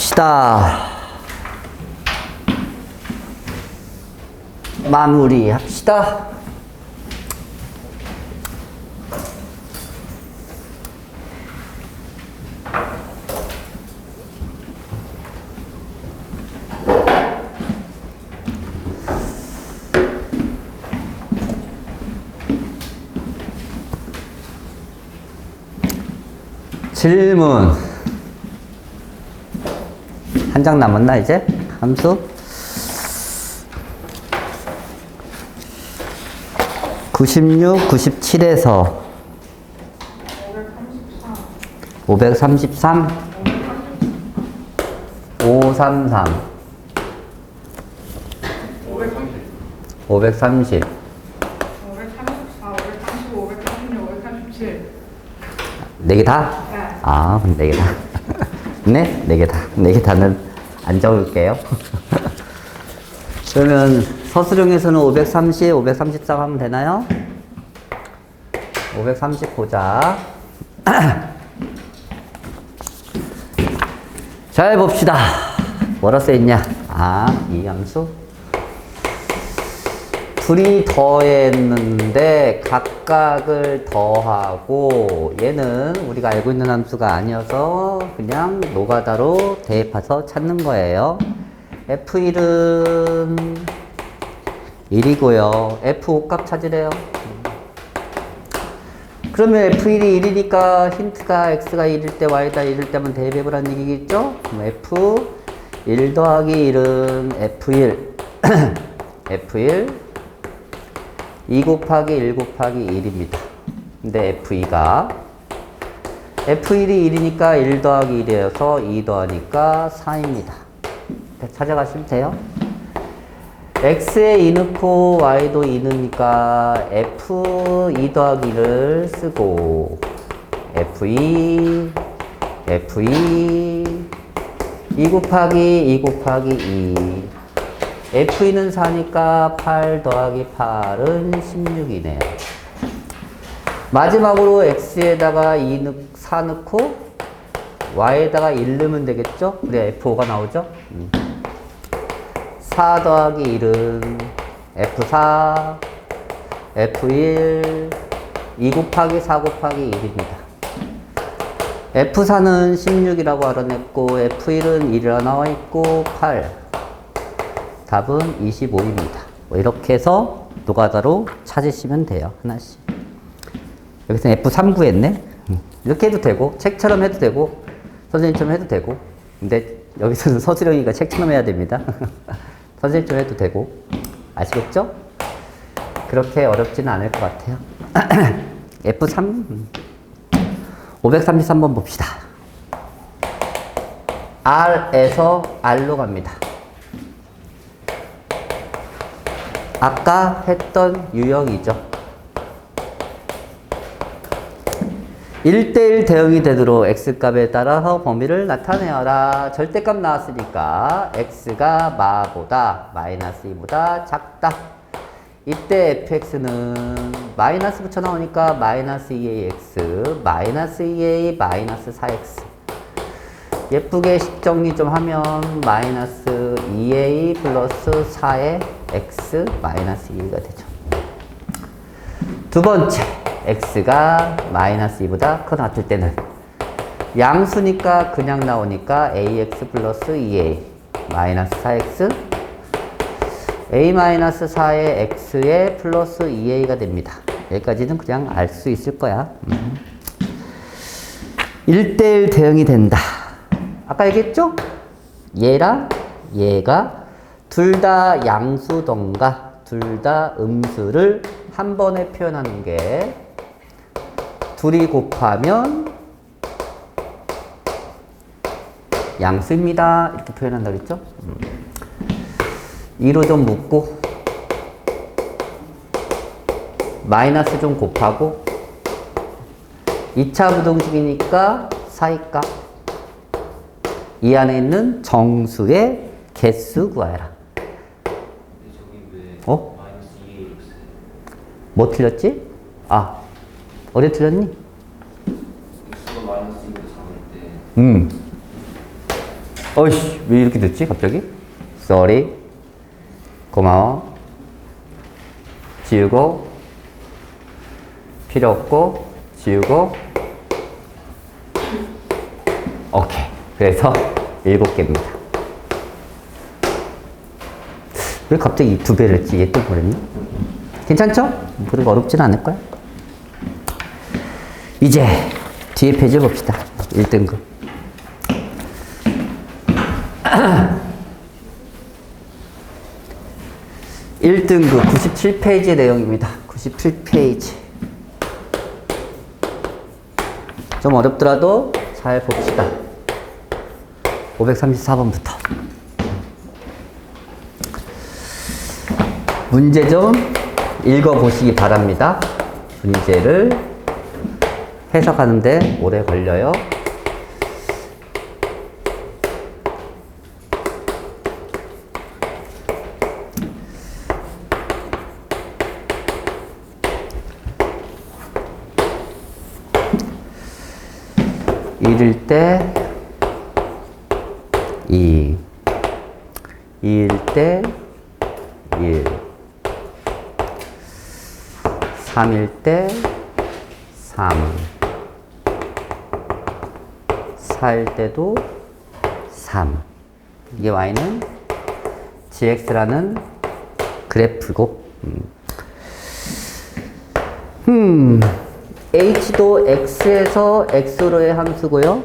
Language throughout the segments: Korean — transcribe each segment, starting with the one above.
봅시다. 마무리합시다. 질문. 한 장 남았나, 이제? 함수? 96, 97에서 533, 533, 530, 534, 535, 536, 537. 네 개 다? 네. 아, 네 개 다. 네? 네 개 다. 네 개 다는 안 적을게요. 그러면 서술형에서는 530, 534 하면 되나요? 530 보자. 잘 봅시다. 뭐라 써있냐? 아, 이 함수. 둘이 더했는데 각각을 더하고 얘는 우리가 알고 있는 함수가 아니어서 그냥 노가다로 대입해서 찾는 거예요. F1은 1이고요. F5 값 찾으래요. 그러면 F1이 1이니까 힌트가 X가 1일 때 Y가 1일 때만 대입해보라는 얘기겠죠? 그럼 F1 더하기 1은 F1 F1 2 곱하기 1 곱하기 1입니다. 근데 F2가 F1이 1이니까 1 더하기 1이어서 2 더하니까 4입니다. 찾아가시면 돼요. X에 2 넣고 Y도 2 넣으니까 F2 더하기 1을 쓰고 F2 2 곱하기 2 곱하기 2 F2는 4니까 8 더하기 8은 16이네요. 마지막으로 X에다가 4 넣고 Y에다가 1 넣으면 되겠죠? 그래야 F5가 나오죠? 4 더하기 1은 F4, F1, 2 곱하기 4 곱하기 1입니다. F4는 16이라고 알아냈고 F1은 1이라 나와있고 8. 답은 25입니다. 뭐 이렇게 해서 노가다로 찾으시면 돼요. 하나씩. 여기서 F3 구했네. 이렇게 해도 되고 책처럼 해도 되고 선생님처럼 해도 되고 근데 여기서는 서술형이니까 책처럼 해야 됩니다. 선생님처럼 해도 되고 아시겠죠? 그렇게 어렵지는 않을 것 같아요. F3 533번 봅시다. R에서 R로 갑니다. 아까 했던 유형이죠. 1대1 대응이 되도록 x값에 따라서 범위를 나타내어라. 절대값 나왔으니까 x가 마보다 마이너스 2보다 작다. 이때 fx는 마이너스 붙여 나오니까 마이너스 2ax 마이너스 2a 마이너스 4x. 예쁘게 식정리 좀 하면 마이너스 2a 플러스 4의 x 마이너스 2가 되죠. 두 번째, x가 마이너스 2보다 더 같을 때는 양수니까 그냥 나오니까 ax 플러스 2a 마이너스 4x a 마이너스 4의 x의 플러스 2a가 됩니다. 여기까지는 그냥 알 수 있을 거야. 1대1 대응이 된다. 아까 얘기했죠? 얘랑 얘가 둘 다 양수던가 둘 다 음수를 한 번에 표현하는 게 둘이 곱하면 양수입니다. 이렇게 표현한다고 했죠? 2로 좀 묶고 마이너스 좀 곱하고 2차 부등식이니까 사이값 이 안에 있는 정수의 개수 구하여라. 어? 뭐 틀렸지? 아, 어디 틀렸니? x가 마이너스 2로 잡을 때 어이씨, 왜 이렇게 늦지, 갑자기? Sorry. 고마워. 지우고. 필요 없고, 지우고. 오케이. 그래서 7개입니다. 왜 갑자기 2배를 했지? 얘 또 그랬나? 괜찮죠? 그렇게 어렵진 않을 거야. 이제 뒤에 페이지 봅시다. 1등급. 1등급 97페이지 내용입니다. 97페이지. 좀 어렵더라도 잘 봅시다. 534번부터. 문제 좀 읽어보시기 바랍니다. 문제를 해석하는데 오래 걸려요. 일일 때 2, 2일 때 1, 3일 때 3, 4일 때도 3. 이게 y는 gx라는 그래프고, h도 x에서 x로의 함수고요.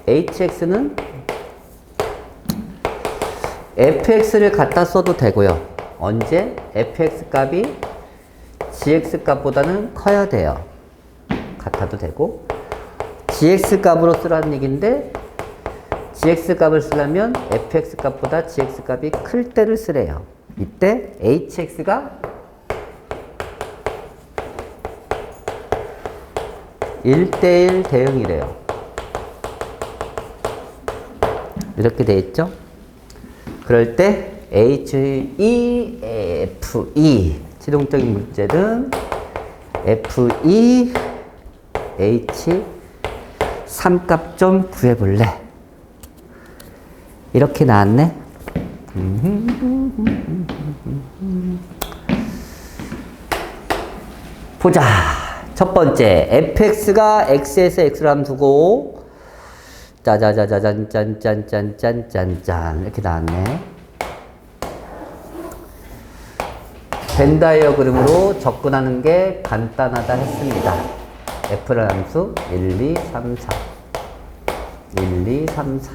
hx는 fx를 갖다 써도 되고요. 언제? fx 값이 gx 값보다는 커야 돼요. 같아도 되고, gx 값으로 쓰라는 얘기인데, gx 값을 쓰려면 fx 값보다 gx 값이 클 때를 쓰래요. 이때 hx가 1대1 대응이래요. 이렇게 돼 있죠? 그럴 때 HE, FE 지동적인 문제는 FE, H 3값 좀 구해볼래? 이렇게 나왔네. 보자. 첫 번째, fx가 x에서 x로 함수고, 짜자자자잔, 짠짠짠짠짠짠. 이렇게 나왔네. 벤 다이어그램으로 접근하는 게 간단하다 했습니다. f라는 함수 1, 2, 3, 4. 1, 2, 3, 4.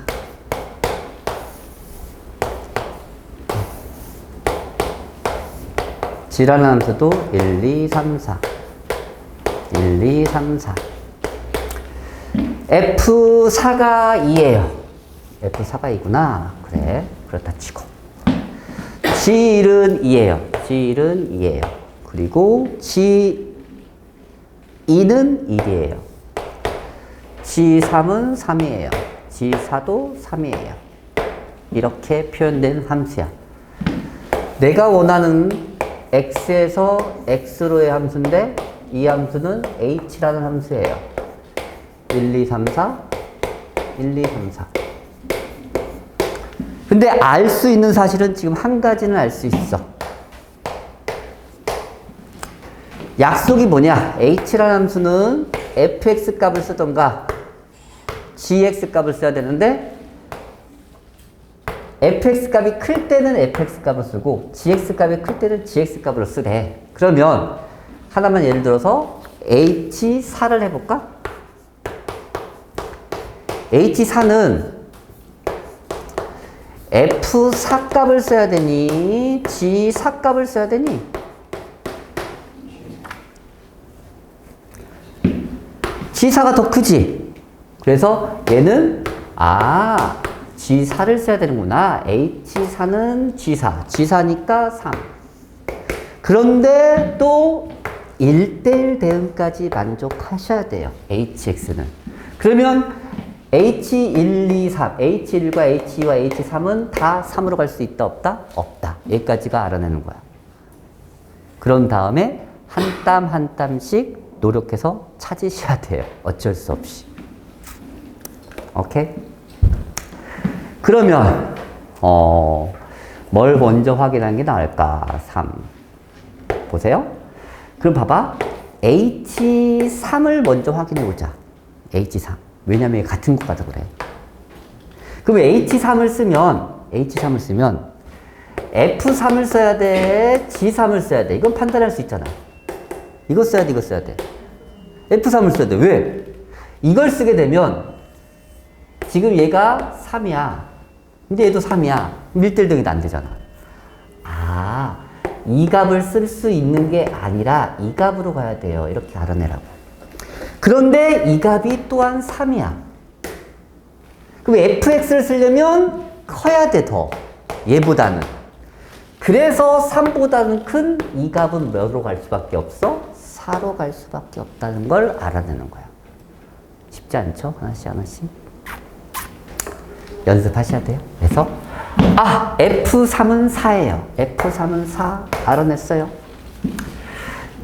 g라는 함수도 1, 2, 3, 4. 1, 2, 3, 4. F4가 2예요. F4가 2구나. 그래. 그렇다 치고. G1은 2예요. G1은 2예요. 그리고 G2는 1이에요. G3은 3이에요. G4도 3이에요. 이렇게 표현된 함수야. 내가 원하는 x에서 x로의 함수인데 이 함수는 h라는 함수예요. 1, 2, 3, 4, 1, 2, 3, 4. 근데 알 수 있는 사실은 지금 한 가지는 알 수 있어. 약속이 뭐냐? h라는 함수는 fx 값을 쓰던가 gx 값을 써야 되는데 fx 값이 클 때는 fx 값을 쓰고 gx 값이 클 때는 gx 값으로 쓰래. 그러면 하나만 예를 들어서 h4를 해볼까? h4는 f4 값을 써야 되니 g4 값을 써야 되니? g4가 더 크지? 그래서 얘는 G4를 써야 되는구나. H4는 G4. G4니까 3. 그런데 또 1대1 대응까지 만족하셔야 돼요. HX는. 그러면 H1, 2, 3. H1과 H2와 H3은 다 3으로 갈 수 있다, 없다? 없다. 여기까지가 알아내는 거야. 그런 다음에 한 땀 한 땀씩 노력해서 찾으셔야 돼요. 어쩔 수 없이. 오케이? 그러면 뭘 먼저 확인하는 게 나을까? 3. 보세요. 그럼 봐봐. H3을 먼저 확인해 보자. H3. 왜냐면 같은 거라서 그래. 그럼 H3을 쓰면 F3을 써야 돼? G3을 써야 돼? 이건 판단할 수 있잖아. 이거 써야 돼, 이거 써야 돼. F3을 써야 돼. 왜? 이걸 쓰게 되면 지금 얘가 3이야. 근데 얘도 3이야. 1대1 등이 안 되잖아. 아, 이 값을 쓸 수 있는 게 아니라 이 값으로 가야 돼요. 이렇게 알아내라고. 그런데 이 값이 또한 3이야. 그럼 fx를 쓰려면 커야 돼, 더. 얘보다는. 그래서 3보다는 큰 이 값은 몇으로 갈 수밖에 없어? 4로 갈 수밖에 없다는 걸 알아내는 거야. 쉽지 않죠? 하나씩 하나씩. 연습하셔야 돼요. 그래서 F3은 4예요. F3은 4 알아냈어요.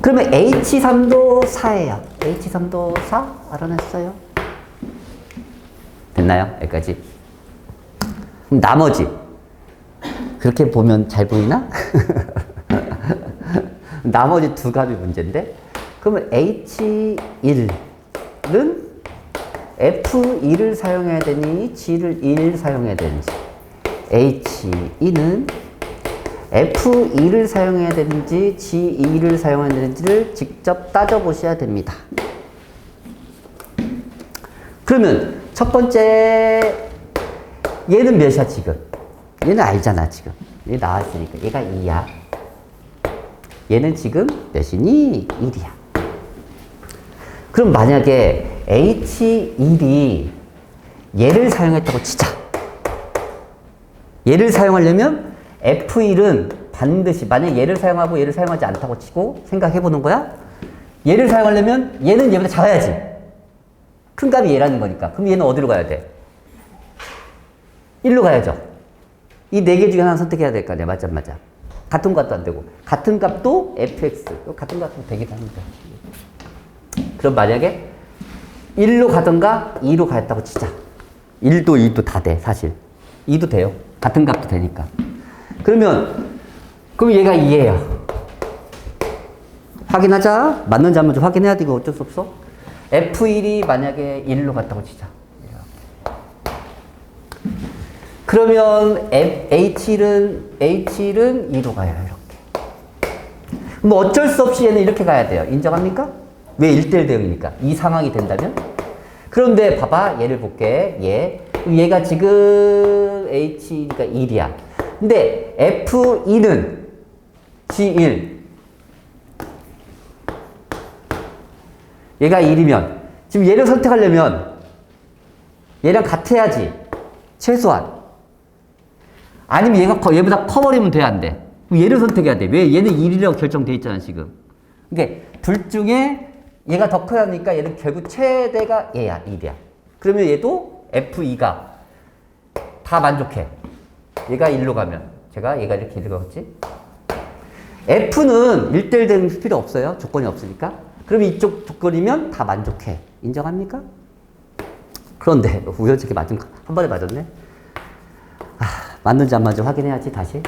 그러면 H3도 4예요. H3도 4 알아냈어요. 됐나요? 여기까지. 그럼 나머지 그렇게 보면 잘 보이나? 나머지 두 값이 문제인데 그러면 H1은 F2를 사용해야 되니 G를 1 사용해야 되는지 H2는 F2를 사용해야 되는지 G2를 사용해야 되는지를 직접 따져보셔야 됩니다. 그러면 첫 번째 얘는 몇이야 지금? 얘는 알잖아 지금. 얘 나왔으니까 얘가 2야. 얘는 지금 몇이니? 1이야. 그럼 만약에 H1이 얘를 사용했다고 치자. 얘를 사용하려면 F1은 반드시 만약에 얘를 사용하고 얘를 사용하지 않다고 치고 생각해 보는 거야. 얘를 사용하려면 얘는 얘보다 작아야지. 큰 값이 얘라는 거니까. 그럼 얘는 어디로 가야 돼? 1로 가야죠. 이 네 개 중에 하나 선택해야 될 거 아니야. 맞아, 맞아. 같은 값도 안 되고. 같은 값도 fx. 같은 값도 되긴 하는데. 그럼 만약에 1로 가던가 2로 갔다고 치자. 1도 2도 다 돼, 사실. 2도 돼요. 같은 값도 되니까. 그럼 얘가 2예요. 확인하자. 맞는지 안 맞는지 확인해야 되고 어쩔 수 없어. F1이 만약에 1로 갔다고 치자. 그러면 H1은 2로 가요. 이렇게. 뭐 어쩔 수 없이 얘는 이렇게 가야 돼요. 인정합니까? 왜 1대1 대응이니까. 이 상황이 된다면? 그런데 봐봐. 얘를 볼게. 얘가 지금 H2가 1이야. 근데 F2는 G1. 얘가 1이면 지금 얘를 선택하려면 얘랑 같아야지. 최소한. 아니면 얘보다 커버리면 돼, 안 돼? 그럼 얘를 선택해야 돼. 왜? 얘는 1이라고 결정돼 있잖아, 지금. 그러니까 둘 중에 얘가 더 커야 하니까 얘는 결국 최대가 얘야, 1이야. 그러면 얘도 F2가 다 만족해. 얘가 1로 가면. 얘가 이렇게 1로 가겠지? F는 1대1 되는 필요 없어요. 조건이 없으니까. 그러면 이쪽 조건이면 다 만족해. 인정합니까? 그런데 우연찮게 맞은 거 한 번에 맞았네. 맞는지 안 맞는지 확인해야지. 다시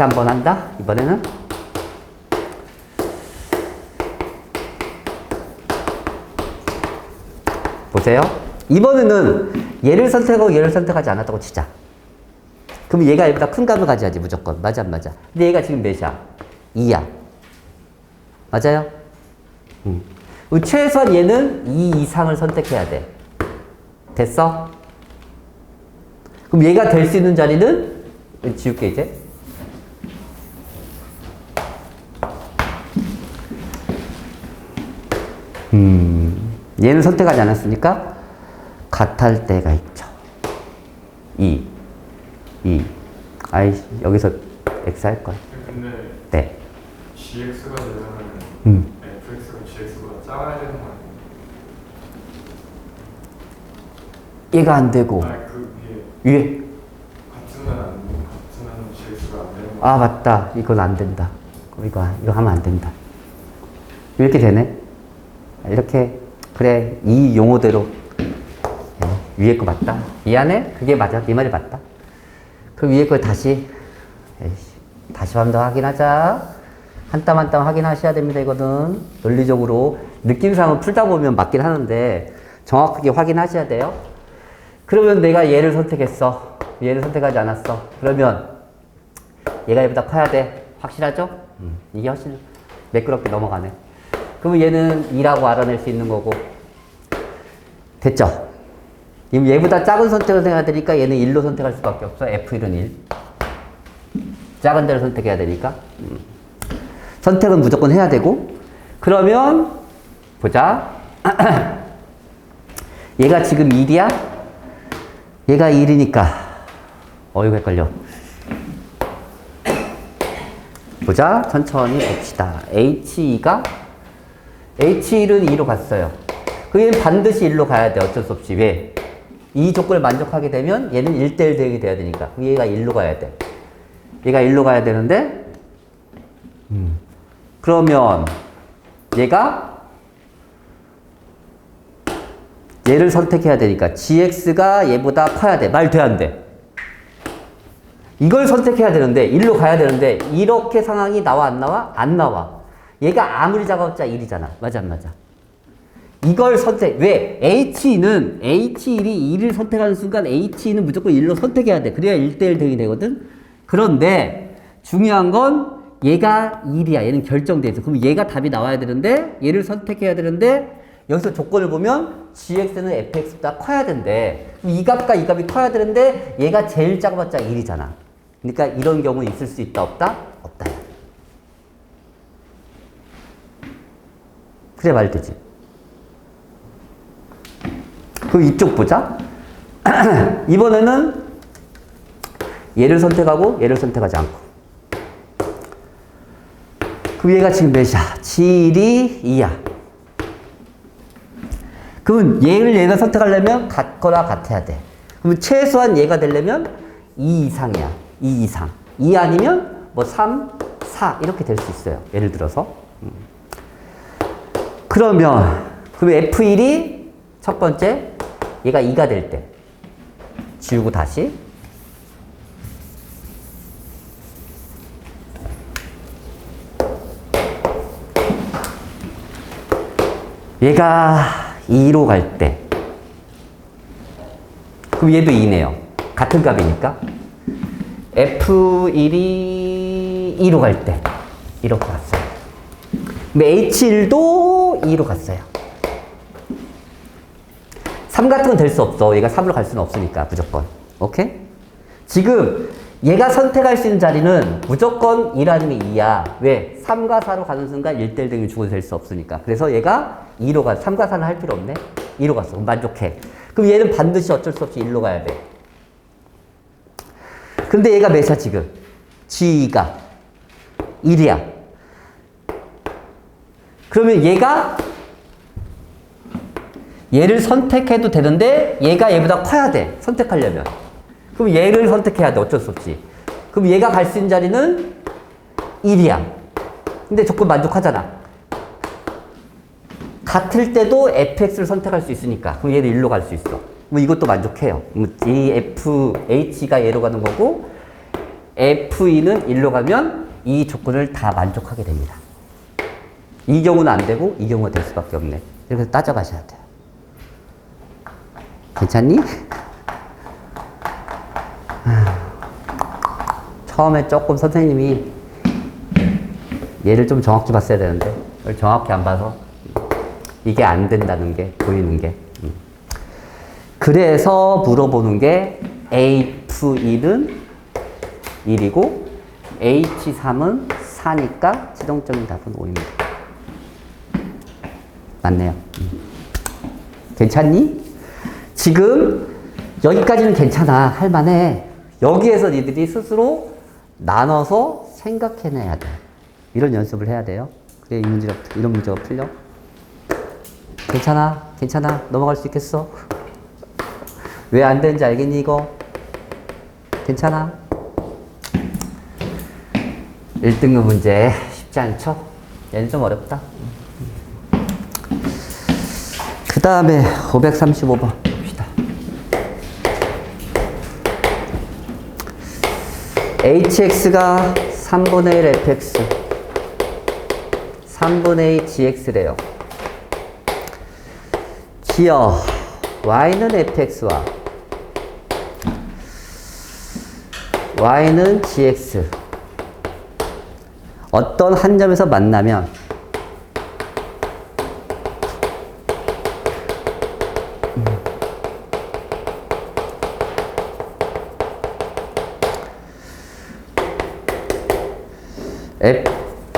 한 번 한다. 이번에는 보세요. 이번에는 얘를 선택하고 얘를 선택하지 않았다고 치자. 그럼 얘가 얘보다 큰 값을 가져야지 무조건. 맞아 안 맞아? 근데 얘가 지금 몇이야? 2야. 맞아요? 최소한 얘는 2 이상을 선택해야 돼. 됐어? 그럼 얘가 될 수 있는 자리는 지울게 이제. 얘는 선택하지 않았으니까 같을 때가 있죠. 2. 아이 여기서 x 할 거야. 근데 네. gx가 되려면 fx가 gx보다 작아야 되는 거 아니에요? 얘가 안 되고 아니 그게 위에. 같으면 gx가 안 되는 거. 아 맞다. 이건 안 된다. 이거 하면 안 된다. 이렇게 되네. 이렇게 그래 이 용어대로 위에 거 맞다. 미안해? 그게 맞아. 네 말이 맞다. 그럼 위에 걸 다시 한번 더 확인하자. 한 땀 한 땀 확인하셔야 됩니다. 이거는 논리적으로 느낌상은 풀다 보면 맞긴 하는데 정확하게 확인하셔야 돼요. 그러면 내가 얘를 선택했어. 얘를 선택하지 않았어. 그러면 얘가 얘보다 커야 돼. 확실하죠? 이게 훨씬 매끄럽게 넘어가네. 그러면 얘는 2라고 알아낼 수 있는 거고. 됐죠? 지금 얘보다 작은 선택을 해야 되니까 얘는 1로 선택할 수밖에 없어. F1은 1. 작은 데를 선택해야 되니까. 선택은 무조건 해야 되고. 그러면 보자. 얘가 지금 1이야? 얘가 1이니까 이거 헷갈려. 보자. 천천히 봅시다. H2가 H1은 2로 갔어요. 그 얘는 반드시 1로 가야 돼. 어쩔 수 없이. 왜? 이 조건을 만족하게 되면 얘는 1대1 대응이 돼야 되니까. 얘가 1로 가야 돼. 얘가 1로 가야 되는데 그러면 얘를 선택해야 되니까 gx가 얘보다 커야 돼. 말 돼, 안 돼? 이걸 선택해야 되는데 1로 가야 되는데 이렇게 상황이 나와 안 나와? 안 나와. 얘가 아무리 작아봤자 1이잖아. 맞아 안 맞아? 이걸 왜? H2는 H1이 2를 선택하는 순간 H2는 무조건 1로 선택해야 돼. 그래야 1대1 대응이 되거든. 그런데 중요한 건 얘가 1이야. 얘는 결정돼 있어. 그럼 얘가 답이 나와야 되는데 얘를 선택해야 되는데 여기서 조건을 보면 gx는 fx보다 커야 된대. 그럼 이 값과 이 값이 커야 되는데 얘가 제일 작아봤자 1이잖아. 그러니까 이런 경우는 있을 수 있다 없다? 없다. 그래 말되지. 그럼 이쪽 보자. 이번에는 얘를 선택하고 얘를 선택하지 않고. 그럼 얘가 지금 몇이야? g1이 2야. 그러면 얘가 선택하려면 같거나 같아야 돼. 그러면 최소한 얘가 되려면 2 이상이야. 2 이상. 2 아니면 뭐 3, 4 이렇게 될 수 있어요. 예를 들어서. 그러면 F1이 첫 번째 얘가 2가 될 때 지우고 다시 얘가 2로 갈 때 그럼 얘도 2네요. 같은 값이니까 F1이 2로 갈 때 이렇게 갔어요. H1도 2로 갔어요. 3 같은 건 될 수 없어. 얘가 3으로 갈 수는 없으니까 무조건. 오케이? 지금 얘가 선택할 수 있는 자리는 무조건 1 아니면 2야. 왜? 3과 4로 가는 순간 1대1 등이 죽어도 될 수 없으니까. 그래서 얘가 2로 가. 3과 4는 할 필요 없네. 2로 갔어. 그럼 만족해. 그럼 얘는 반드시 어쩔 수 없이 1로 가야 돼. 근데 얘가 몇이야 지금? G가 1이야. 그러면 얘를 선택해도 되는데 얘가 얘보다 커야 돼. 선택하려면. 그럼 얘를 선택해야 돼. 어쩔 수 없이. 그럼 얘가 갈 수 있는 자리는 1이야. 근데 조건 만족하잖아. 같을 때도 fx를 선택할 수 있으니까. 그럼 얘도 1로 갈 수 있어. 뭐 이것도 만족해요. 이 h가 얘로 가는 거고 f2는 1로 가면 이 조건을 다 만족하게 됩니다. 이 경우는 안 되고 이 경우가 될 수밖에 없네. 이렇게 따져가셔야 돼요. 괜찮니? 처음에 조금 선생님이 얘를 좀 정확히 봤어야 되는데 그걸 정확히 안 봐서 이게 안 된다는 게 보이는 게. 그래서 물어보는 게 F1은 1이고 H3은 4니까自動적인 답은 5입니다. 맞네요. 괜찮니? 지금 여기까지는 괜찮아. 할만해. 여기에서 니들이 스스로 나눠서 생각해내야 돼. 이런 연습을 해야 돼요. 그래 이런 문제가 풀려. 괜찮아. 괜찮아. 넘어갈 수 있겠어? 왜 안 되는지 알겠니 이거? 괜찮아? 1등급 문제 쉽지 않죠? 얘는 좀 어렵다. 그 다음에 535번 봅시다. hx가 3분의 1 fx 3분의 2 gx래요. 기어 y는 fx와 y는 gx 어떤 한 점에서 만나면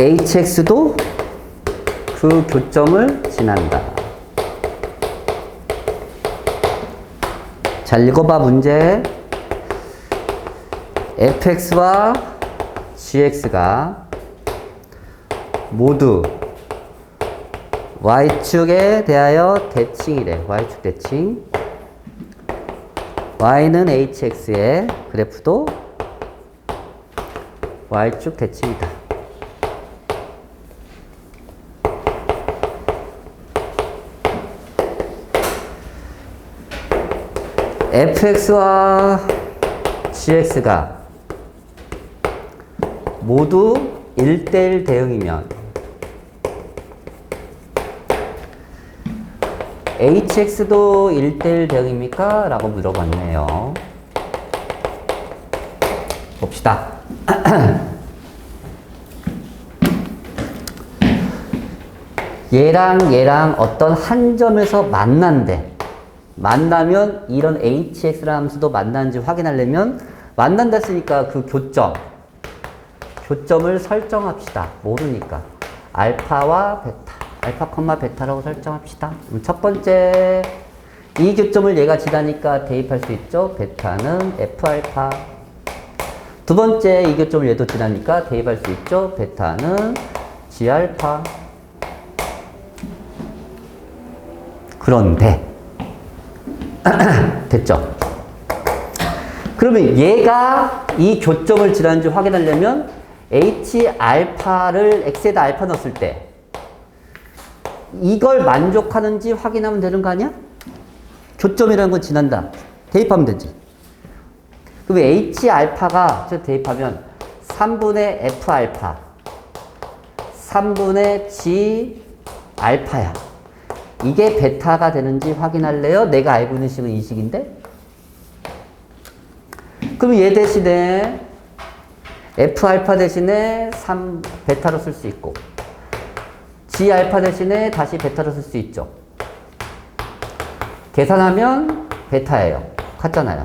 hx도 그 교점을 지난다. 잘 읽어봐 문제. fx와 gx가 모두 y축에 대하여 대칭이래. y축 대칭. y는 hx의 그래프도 y축 대칭이다. fx와 gx가 모두 1대1 대응이면 hx도 1대1 대응입니까? 라고 물어봤네요. 봅시다. 얘랑 어떤 한 점에서 만난대. 만나면 이런 hx라는 함수도 만나는지 확인하려면 만난다 했으니까 그 교점을 설정합시다. 모르니까 알파와 베타, 알파, 베타라고 설정합시다. 첫 번째 이 교점을 얘가 지나니까 대입할 수 있죠. 베타는 f알파. 두 번째 이 교점을 얘도 지나니까 대입할 수 있죠. 베타는 g알파. 그런데 됐죠? 그러면 얘가 이 교점을 지나는지 확인하려면 H알파를 X에다 알파 넣었을 때 이걸 만족하는지 확인하면 되는 거 아니야? 교점이라는 건 지난다. 대입하면 되지. 그럼 H알파가 저 대입하면 3분의 F알파 3분의 G알파야. 이게 베타가 되는지 확인할래요? 내가 알고 있는 식은 이 식인데? 그럼 얘 대신에 F알파 대신에 3 베타로 쓸 수 있고 G알파 대신에 다시 베타로 쓸 수 있죠. 계산하면 베타예요. 같잖아요.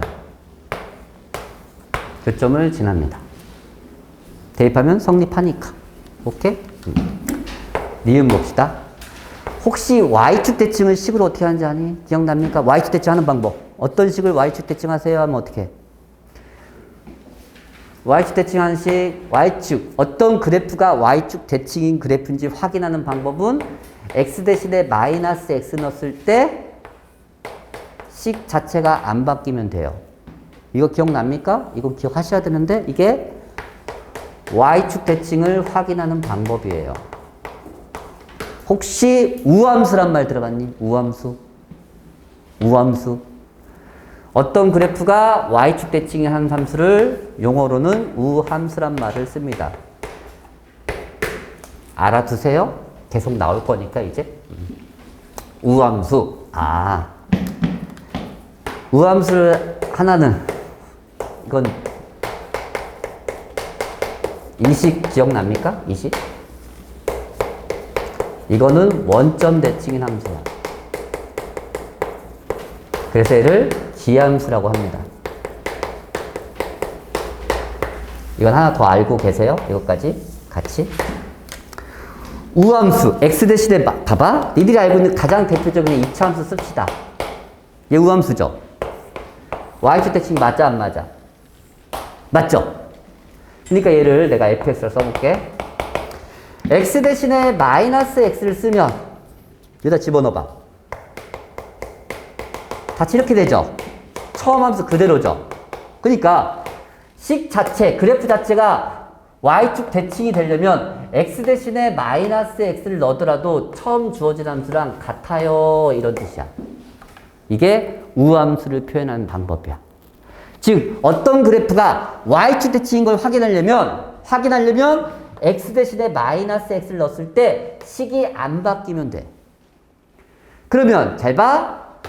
교점을 지납니다. 대입하면 성립하니까. 오케이? 니은 봅시다. 혹시 Y축 대칭을 식으로 어떻게 하는지 아니? 기억납니까? Y축 대칭하는 방법. 어떤 식을 Y축 대칭하세요? 하면 어떻게 해? Y축 대칭하는 식, Y축. 어떤 그래프가 Y축 대칭인 그래프인지 확인하는 방법은 X 대신에 마이너스 X 넣었을 때 식 자체가 안 바뀌면 돼요. 이거 기억납니까? 이거 기억하셔야 되는데 이게 Y축 대칭을 확인하는 방법이에요. 혹시 우함수란 말 들어봤니? 우함수. 어떤 그래프가 Y축 대칭이 한 함수를 용어로는 우함수란 말을 씁니다. 알아두세요. 계속 나올 거니까 이제. 우함수. 우함수를 하나는 이건 이식 기억납니까? 이식? 이거는 원점 대칭인 함수야. 그래서 얘를 기함수라고 합니다. 이건 하나 더 알고 계세요? 이것까지 같이. 우함수, x 대신에 봐봐. 니들이 알고 있는 가장 대표적인 2차 함수 씁시다. 얘 우함수죠? y축 대칭 맞아 안 맞아? 맞죠? 그러니까 얘를 내가 fx로 써볼게. x 대신에 마이너스 x를 쓰면 여기다 집어넣어봐. 같이 이렇게 되죠? 처음 함수 그대로죠? 그러니까 식 자체, 그래프 자체가 y축 대칭이 되려면 x 대신에 마이너스 x를 넣더라도 처음 주어진 함수랑 같아요. 이런 뜻이야. 이게 우함수를 표현하는 방법이야. 즉 어떤 그래프가 y축 대칭인 걸 확인하려면 x 대신에 마이너스 x를 넣었을 때 식이 안 바뀌면 돼. 그러면 잘 봐.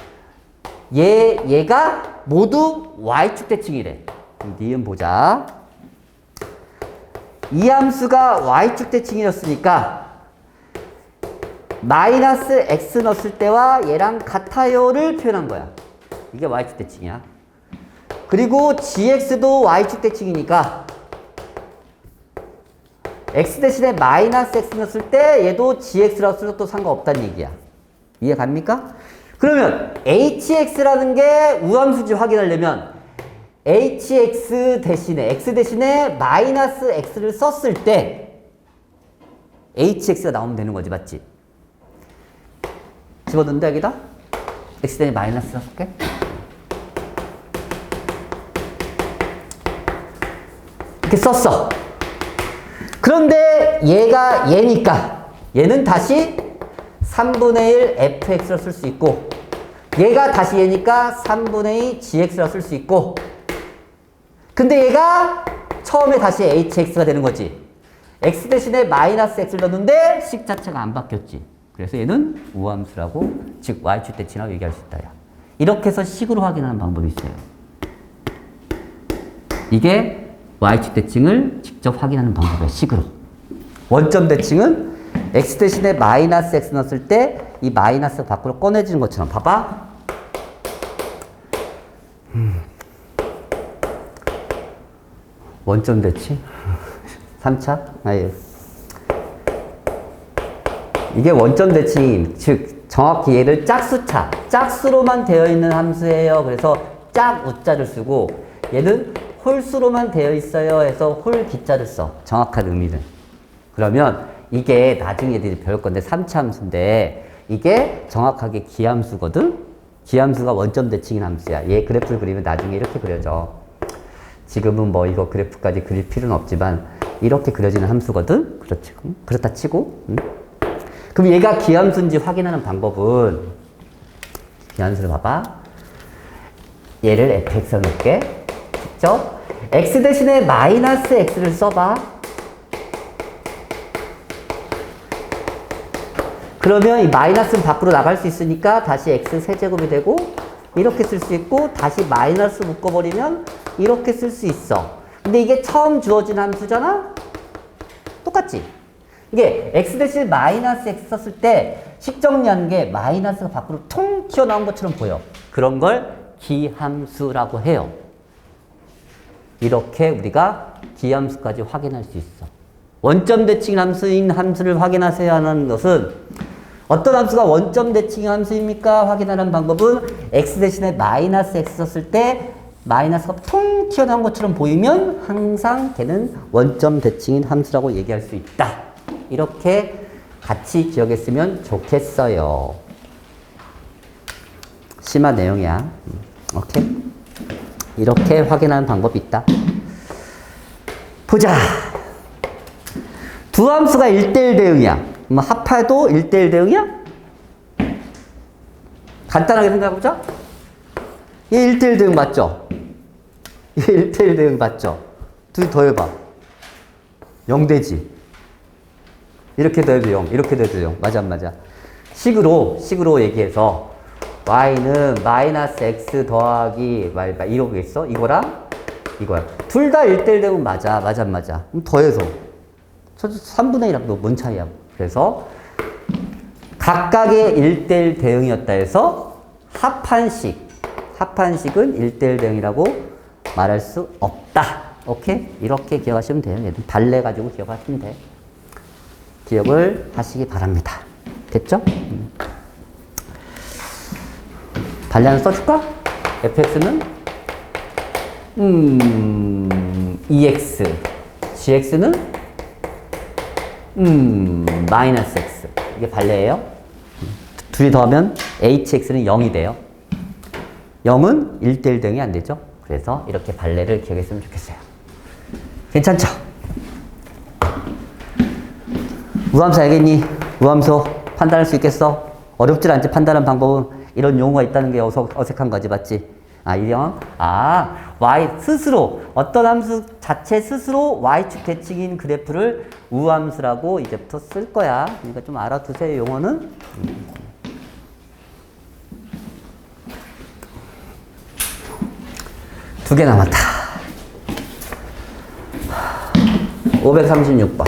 얘가 모두 y축 대칭이래. 그럼 니은 보자. 이 함수가 y축 대칭이었으니까 마이너스 x 넣었을 때와 얘랑 같아요를 표현한 거야. 이게 y축 대칭이야. 그리고 gx도 y축 대칭이니까 x 대신에 마이너스 x 넣었을 때 얘도 gx 넣었을 또 상관없다는 얘기야. 이해 갑니까? 그러면 hx라는 게 우함수인지 확인하려면 hx 대신에 x 대신에 마이너스 x를 썼을 때 hx가 나오면 되는 거지, 맞지? 집어넣는다 여기다 x 대신에 마이너스 써볼게. 이렇게 썼어. 그런데 얘가 얘니까 얘는 다시 3분의 1 fx로 쓸 수 있고 얘가 다시 얘니까 3분의 2 gx로 쓸 수 있고 근데 얘가 처음에 다시 hx가 되는 거지. x 대신에 마이너스 x를 넣었는데 식 자체가 안 바뀌었지. 그래서 얘는 우함수라고 즉 y축 대칭이라고 얘기할 수 있다. 이렇게 해서 식으로 확인하는 방법이 있어요. 이게 y축 대칭을 직접 확인하는 방법이에요. 식으로. 원점 대칭은 x 대신에 마이너스 x 넣었을 때 이 마이너스 밖으로 꺼내지는 것처럼 봐봐. 원점 대칭 3차? 아예. 이게 원점 대칭, 즉 정확히 얘를 짝수차, 짝수로만 되어 있는 함수예요. 그래서 짝 우자를 쓰고 얘는 홀수로만 되어 있어요 해서 홀 기자를 써. 정확한 의미는. 그러면 이게 나중에 애들이 배울 건데 3차 함수인데 이게 정확하게 기함수거든? 기함수가 원점 대칭인 함수야. 얘 그래프를 그리면 나중에 이렇게 그려져. 지금은 뭐 이거 그래프까지 그릴 필요는 없지만 이렇게 그려지는 함수거든? 그렇지. 그렇다 치고. 그럼 얘가 기함수인지 확인하는 방법은 기함수를 봐봐. 얘를 fx로 넣을게. 직접 x 대신에 마이너스 x를 써봐. 그러면 이 마이너스는 밖으로 나갈 수 있으니까 다시 x 세제곱이 되고 이렇게 쓸 수 있고 다시 마이너스 묶어버리면 이렇게 쓸 수 있어. 근데 이게 처음 주어진 함수잖아? 똑같지? 이게 x 대신에 마이너스 x 썼을 때 식정리하는 게 마이너스가 밖으로 통 튀어나온 것처럼 보여. 그런 걸 기함수라고 해요. 이렇게 우리가 기함수까지 확인할 수 있어. 원점 대칭 함수인 함수를 확인하셔야 하는 것은 어떤 함수가 원점 대칭 함수입니까? 확인하는 방법은 x 대신에 마이너스 x 썼을 때 마이너스가 통 튀어나온 것처럼 보이면 항상 걔는 원점 대칭인 함수라고 얘기할 수 있다. 이렇게 같이 기억했으면 좋겠어요. 심화 내용이야. 오케이. 이렇게 확인하는 방법이 있다. 보자. 두 함수가 1대1 대응이야. 뭐 합해도 1대1 대응이야? 간단하게 생각해보자. 얘 1대1 대응 맞죠? 얘 1대1 대응 맞죠? 둘이 더해봐. 0 되지? 이렇게 더해도 0, 이렇게 더해도 0. 맞아, 안 맞아? 식으로 얘기해서 y는 마이너스 x 더하기 이러겠어? 이거랑 이거야. 둘 다 1대1 대응 맞아. 맞아, 안 맞아? 그럼 더해서. 저 3분의 1하고 뭔 차이야? 그래서 각각의 1대1 대응이었다 해서 합한식은 1대1 대응이라고 말할 수 없다. 오케이? 이렇게 기억하시면 돼요. 얘는 발레 가지고 기억하시면 돼. 기억을 하시기 바랍니다. 됐죠? 발레 하나 써줄까? fx는 2x, gx는 마이너스 x. 이게 발레예요. 둘이 더하면 hx는 0이 돼요. 0은 1대1 대응이 안 되죠. 그래서 이렇게 발레를 기억했으면 좋겠어요. 괜찮죠? 우함수 알겠니? 우함수 판단할 수 있겠어? 어렵질 않지. 판단하는 방법은 이런 용어가 있다는 게 어색한 거지, 맞지? y 스스로 어떤 함수 자체 스스로 y축 대칭인 그래프를 우함수라고 이제부터 쓸 거야. 그러니까 좀 알아두세요. 용어는. 두 개 남았다. 536번.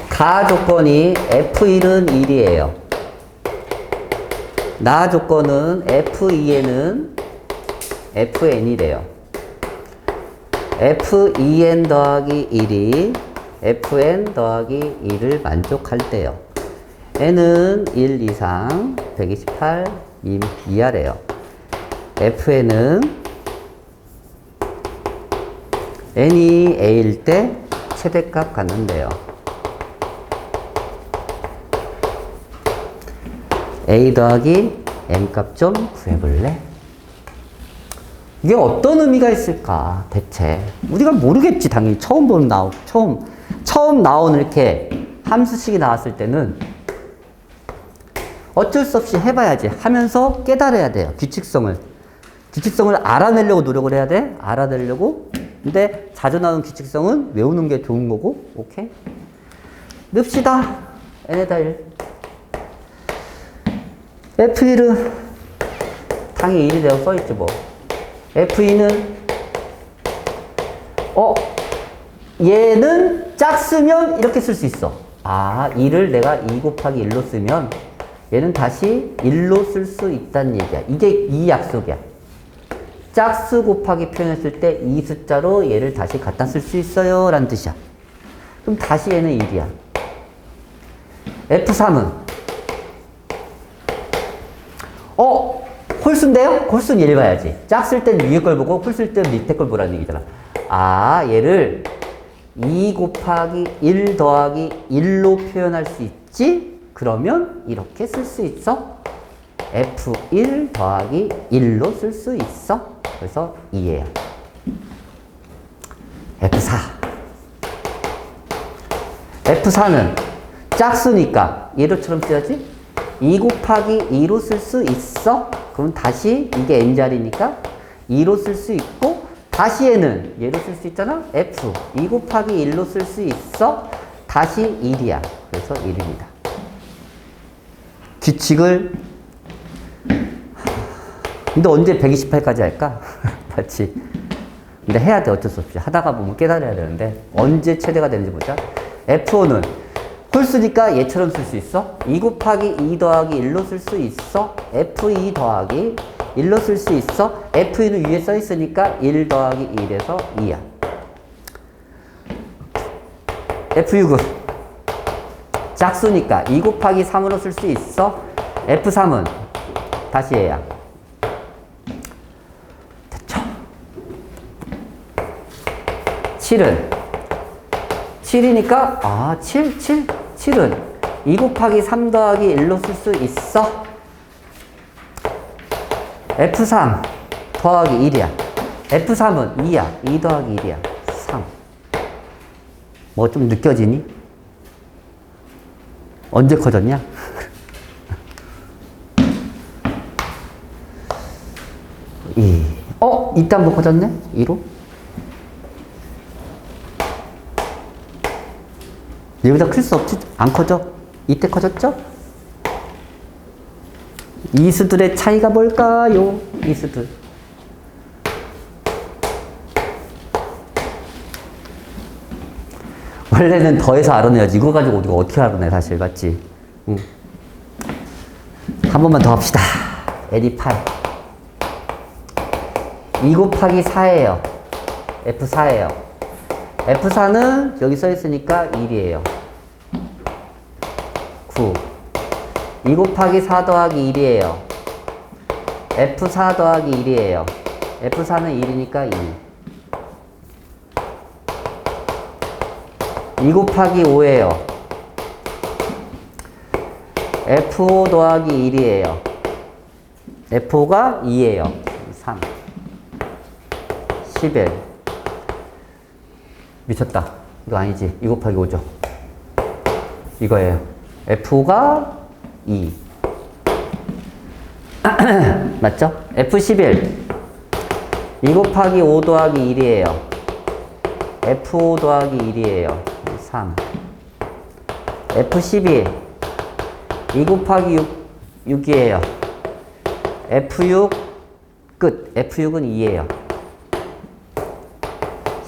가 조건이 F1은 1이에요. 나 조건은 F2에는 FN이래요. F2N 더하기 1이 FN 더하기 1을 만족할 때요. N은 1 이상 128 이하래요. FN은 N이 A일 때 최대값 갖는데요. A 더하기 M 값 좀 구해볼래? 이게 어떤 의미가 있을까, 대체? 우리가 모르겠지, 당연히. 처음 나오는 이렇게 함수식이 나왔을 때는 어쩔 수 없이 해봐야지. 하면서 깨달아야 돼요, 규칙성을. 규칙성을 알아내려고 노력을 해야 돼. 알아내려고. 근데 자주 나오는 규칙성은 외우는 게 좋은 거고, 오케이? 늡시다. N에다 1. F1은 당연히 1이 되어 써있지 뭐. F2는 얘는 짝쓰면 이렇게 쓸 수 있어. 아, 2를 내가 2 곱하기 1로 쓰면 얘는 다시 1로 쓸 수 있다는 얘기야. 이게 이 약속이야. 짝수 곱하기 표현했을 때 이 숫자로 얘를 다시 갖다 쓸 수 있어요 라는 뜻이야. 그럼 다시 얘는 1이야. F3은 홀수인데요? 홀수는 얘를 봐야지. 짝쓸 땐 위에 걸 보고 홀수일 땐 밑에 걸 보라는 얘기잖아. 아, 얘를 2 곱하기 1 더하기 1로 표현할 수 있지? 그러면 이렇게 쓸 수 있어. F1 더하기 1로 쓸 수 있어. 그래서 2예요. F4. F4는 짝수니까 얘로처럼 써야지. 2 곱하기 2로 쓸 수 있어. 그럼 다시 이게 n자리니까 2로 쓸 수 있고, 다시 얘는 얘로 쓸 수 있잖아. F 2 곱하기 1로 쓸 수 있어. 다시 1이야. 그래서 1입니다. 규칙을 근데 언제 128까지 할까? 맞지? 근데 해야 돼. 어쩔 수 없이. 하다가 보면 깨달아야 되는데 언제 최대가 되는지 보자. F5는 홀수니까 얘처럼 쓸 수 있어. 2 곱하기 2 더하기 1로 쓸 수 있어. F2 더하기 1로 쓸 수 있어. F2는 위에 써 있으니까 1 더하기 1에서 2야. F6은 짝수니까 2 곱하기 3으로 쓸 수 있어. F3은 다시 얘야. 됐죠? 7은 7이니까 7은 2 곱하기 3 더하기 1로 쓸 수 있어. F3 더하기 1이야. F3은 2야. 2 더하기 1이야. 3. 뭐 좀 느껴지니? 언제 커졌냐? 이때 한번 커졌네? 2로? 여기다 클 수 없지? 안 커져? 이때 커졌죠? 이수들의 차이가 뭘까요? 이수들. 원래는 더해서 알아내야지. 이거 가지고 우리가 어떻게 알아내, 사실. 맞지? 응. 한 번만 더 합시다. LE 8. 2 곱하기 4예요. F4예요. F4는 여기 써 있으니까 1이에요. 9. 2 곱하기 4 더하기 1이에요. F4 더하기 1이에요. F4는 1이니까 2. 2 곱하기 5예요. F5 더하기 1이에요. F5가 2예요. 3. 11. 미쳤다. 이거 아니지. 2 곱하기 5죠. 이거예요. F5가 2. 맞죠? F11. 2 곱하기 5 더하기 1이에요. F5 더하기 1이에요. 3. F12. 2 곱하기 6이에요. F6 끝. F6은 2예요.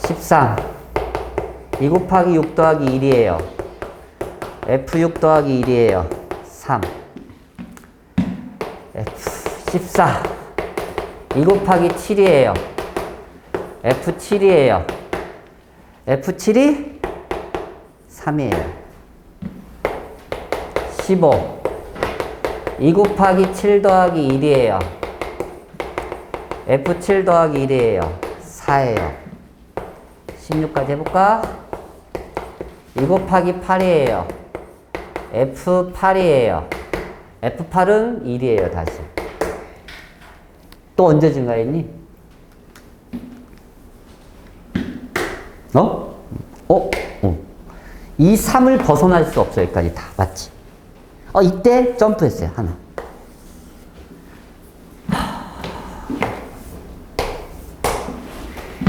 13. 2 곱하기 6 더하기 1이에요. F6 더하기 1이에요. 3. F14. 2 곱하기 7이에요. F7이에요. F7이 3이에요. 15. 2 곱하기 7 더하기 1이에요. F7 더하기 1이에요. 4예요. 16까지 해볼까? 2 곱하기 8이에요. F8이에요. F8은 1이에요, 다시. 또 언제 증가했니? 이 3을 벗어날 수 없어, 여기까지 다. 맞지? 이때 점프했어요, 하나.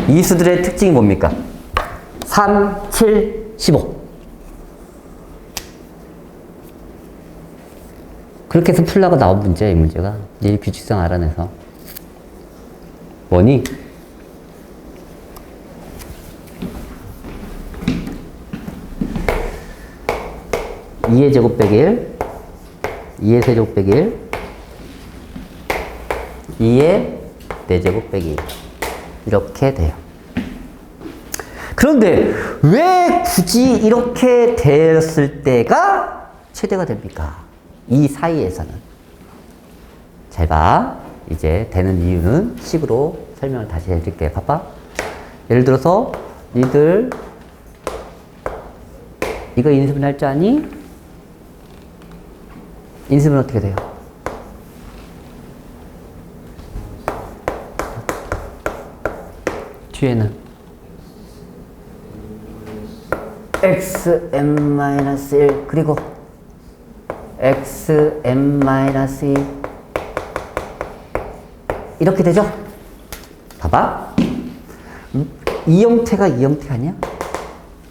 이 수들의 특징이 뭡니까? 3, 7, 15. 그렇게 해서 풀라고 나온 문제야, 이 문제가. 이 규칙성 알아내서. 뭐니? 2의 제곱 빼기 1, 2의 세제곱 빼기 1, 2의 4제곱 빼기 1. 이렇게 돼요. 그런데 왜 굳이 이렇게 되었을 때가 최대가 됩니까? 이 사이에서는. 잘 봐. 이제 되는 이유는 식으로 설명을 다시 해드릴게요. 봐봐. 예를 들어서 니들 이거 인수분 할 줄 아니? 인수분 어떻게 돼요? 뒤에는 xm-1 그리고 xm-2 이렇게 되죠? 봐봐. 이 형태가 이 형태 아니야?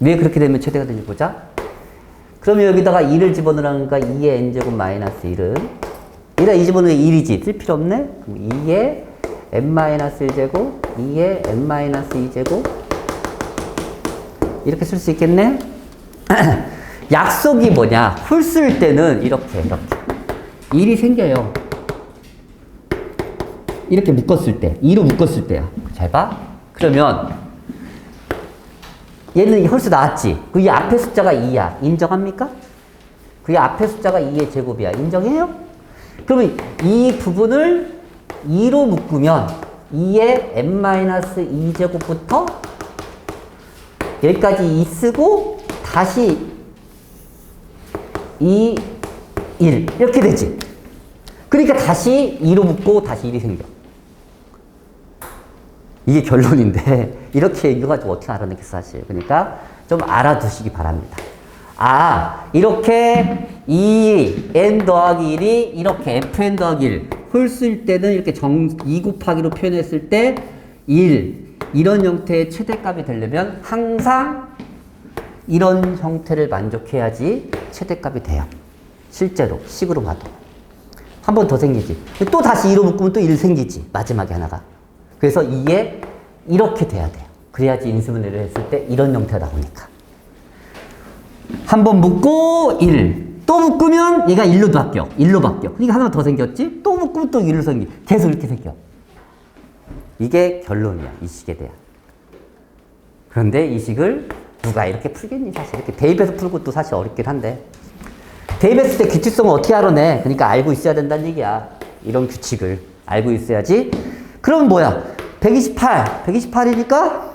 왜 그렇게 되면 최대가 되는지 보자. 그러면 여기다가 2를 집어넣으니까 2의 n제곱 마이너스 1은 여기다 2 집어넣으면 1이지. 쓸 필요 없네? 그럼 2의 n-1제곱 2의 n-2제곱 이렇게 쓸 수 있겠네? 약속이 뭐냐? 홀 쓸 때는 이렇게 1이 생겨요. 이렇게 묶었을 때 2로 묶었을 때야. 잘 봐. 그러면 얘는 홀수 나왔지? 그 이 앞에 숫자가 2야. 인정합니까? 그 앞에 숫자가 2의 제곱이야. 인정해요? 그러면 이 부분을 2로 묶으면 2의 n-2제곱부터 여기까지 2 쓰고 다시 2, 1 이렇게 되지. 그러니까 다시 2로 묶고 다시 1이 생겨. 이게 결론인데 이렇게 얘기해가지고 어떻게 알아내겠어 사실. 그러니까 좀 알아두시기 바랍니다. 이렇게 2n 더하기 1이 이렇게 fn 더하기 1 홀수일 때는 이렇게 2 곱하기로 표현했을 때 1 이런 형태의 최대값이 되려면 항상 이런 형태를 만족해야지 최대값이 돼요. 실제로 식으로 봐도 한 번 더 생기지. 또 다시 2로 묶으면 또 1 생기지. 마지막에 하나가. 그래서 2에 이렇게 돼야 돼요. 그래야지 인수분해를 했을 때 이런 형태가 나오니까. 한 번 묶고 1. 또 묶으면 얘가 1로 바뀌어. 1로 바뀌어. 그러니까 하나 더 생겼지? 또 묶으면 또 1로 생겨. 계속 이렇게 생겨. 이게 결론이야. 이 식에 대한. 그런데 이 식을 누가 이렇게 풀겠니? 사실 이렇게 대입해서 풀고 또 사실 어렵긴 한데. 대입했을 때 규칙성을 어떻게 알아내? 그러니까 알고 있어야 된다는 얘기야. 이런 규칙을 알고 있어야지. 그럼 뭐야? 128. 128이니까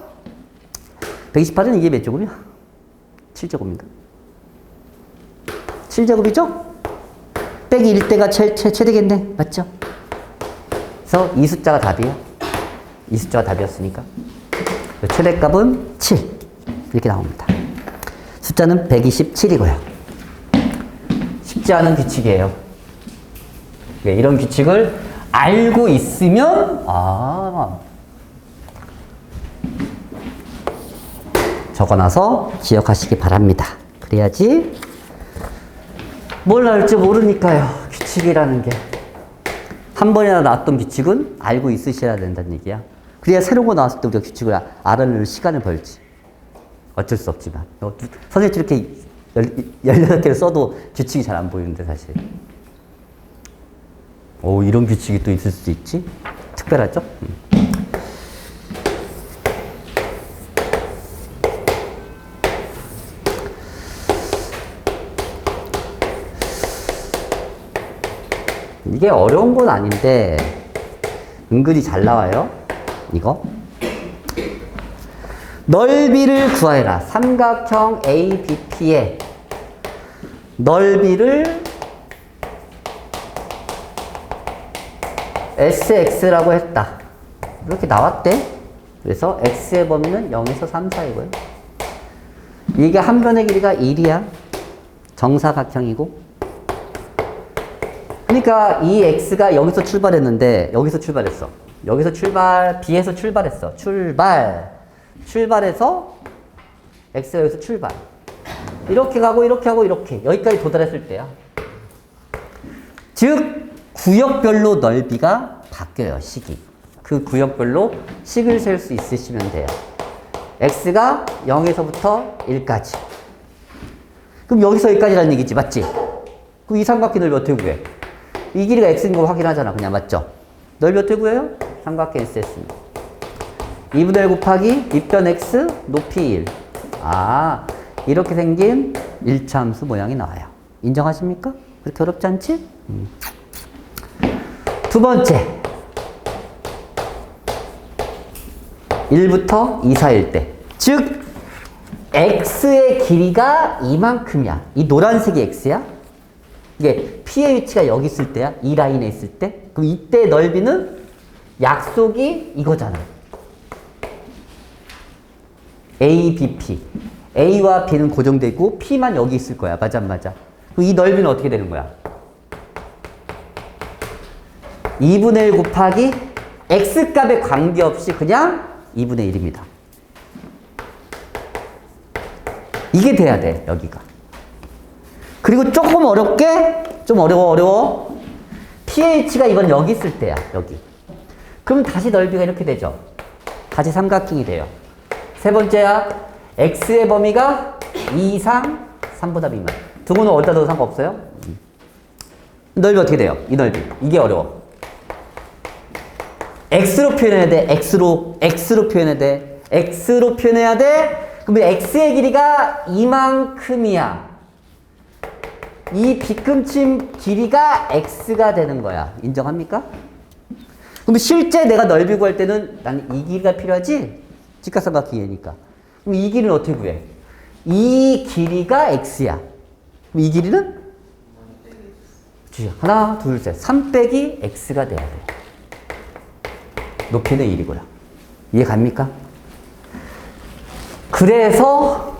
128은 이게 몇 제곱이야? 7제곱입니다. 7제곱이죠? 빼기 1대가 최대겠네. 맞죠? 그래서 이 숫자가 답이에요. 이 숫자가 답이었으니까. 최대값은 7. 이렇게 나옵니다. 숫자는 127이고요. 쉽지 않은 규칙이에요. 이런 규칙을 알고 있으면 적어놔서 기억하시기 바랍니다. 그래야지 뭘 나올지 모르니까요. 규칙이라는 게. 한 번이나 나왔던 규칙은 알고 있으셔야 된다는 얘기야. 그래야 새로운 거 나왔을 때 우리가 규칙을 알아낼 시간을 벌지. 어쩔 수 없지만. 선생님 이렇게 18개를 써도 규칙이 잘 안 보이는데 사실. 오, 이런 규칙이 또 있을 수도 있지? 특별하죠? 이게 어려운 건 아닌데 은근히 잘 나와요. 이거 넓이를 구하여라. 삼각형 ABP의 넓이를 SX라고 했다. 이렇게 나왔대. 그래서 X의 범위는 0에서 3 사이고요. 이게 한 변의 길이가 1이야. 정사각형이고. 그러니까 이 X가 여기서 출발했는데 여기서 출발했어. 여기서 B에서 출발했어. 출발해서 X가 여기서 출발. 이렇게 가고 이렇게 하고 이렇게 여기까지 도달했을 때야. 즉 구역별로 넓이가 바뀌어요. 식이. 그 구역별로 식을 셀 수 있으시면 돼요. X가 0에서부터 1까지. 그럼 여기서 여기까지라는 얘기지. 맞지? 그럼 이 삼각형 넓이 어떻게 구해? 이 길이가 X인 거 확인하잖아. 그냥 맞죠? 넓이 어떻게 구해요? 삼각형 SS입니다. 2분의 1 곱하기 밑변 X 높이 1. 아, 이렇게 생긴 일차함수 모양이 나와요. 인정하십니까? 그렇게 어렵지 않지? 두 번째. 1부터 2 사이일 때. 즉, X의 길이가 이만큼이야. 이 노란색이 X야? 이게 P의 위치가 여기 있을 때야. 이 라인에 있을 때. 그럼 이때 넓이는 약속이 이거잖아. A, B, P. A와 B는 고정되어 있고 P만 여기 있을 거야. 맞아, 맞아. 그럼 이 넓이는 어떻게 되는 거야? 2분의 1 곱하기 X값에 관계없이 그냥 2분의 1입니다. 이게 돼야 돼, 여기가. 그리고 조금 어렵게, 좀 어려워. pH가 이건 여기 있을 때야, 여기. 그럼 다시 넓이가 이렇게 되죠. 다시 삼각형이 돼요. 세 번째야, x의 범위가 2 이상 3보다 미만. 두 분은 어디다 넣어도 상관없어요? 넓이 어떻게 돼요? 이 넓이. 이게 어려워. x로 표현해야 돼. x로 표현해야 돼. x로 표현해야 돼. 그러면 x의 길이가 이만큼이야. 이 빗금침 길이가 x가 되는 거야. 인정합니까? 그럼 실제 내가 넓이 구할 때는 나는 이 길이가 필요하지? 직각삼각형이니까. 그럼 이 길이는 어떻게 구해? 이 길이가 x야. 그럼 이 길이는? 하나, 둘, 셋. 3 빼기 x가 돼야 돼. 높이는 1이고요. 이해 갑니까? 그래서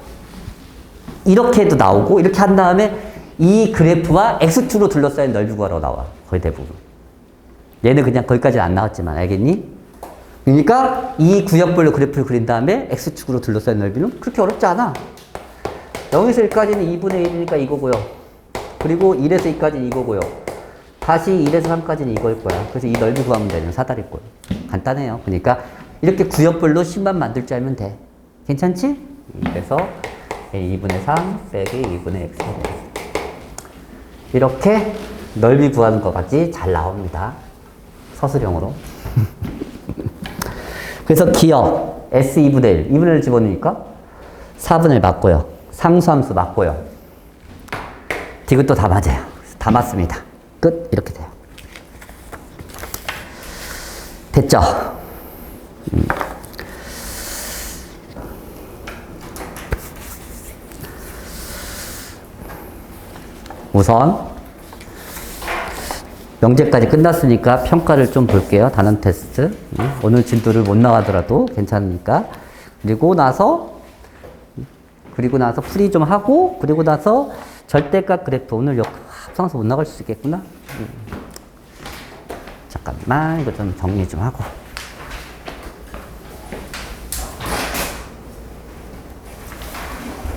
이렇게도 나오고 이렇게 한 다음에 이 그래프와 x축으로 둘러싸인 넓이 구하러 나와. 거의 대부분. 얘는 그냥 거기까지는 안 나왔지만 알겠니? 그러니까 이 구역별로 그래프를 그린 다음에 x축으로 둘러싸인 넓이는 그렇게 어렵지 않아. 0에서 1까지는 2분의 1이니까 이거고요. 그리고 1에서 2까지는 이거고요. 다시 1에서 3까지는 이거일 거야. 그래서 이 넓이 구하면 되는 사다리꼴. 간단해요. 그러니까 이렇게 구역별로 식만 만들 줄 알면 돼. 괜찮지? 그래서 2분의 3 빼기 2분의 x. 이렇게 넓이 구하는 것까지 잘 나옵니다. 서술형으로. 그래서 기억 S 2분의 1. 2분의 1 집어넣으니까 4분의 1 맞고요. 상수함수 맞고요. 디귿도 다 맞아요. 다 맞습니다. 끝. 이렇게 돼요. 됐죠? 우선 명제까지 끝났으니까 평가를 좀 볼게요. 단원 테스트. 오늘 진도를 못 나가더라도 괜찮으니까. 그리고 나서 풀이 좀 하고, 그리고 나서 절대값 그래프. 오늘 합성해서 못 나갈 수 있겠구나. 잠깐만, 이거 좀 정리 좀 하고.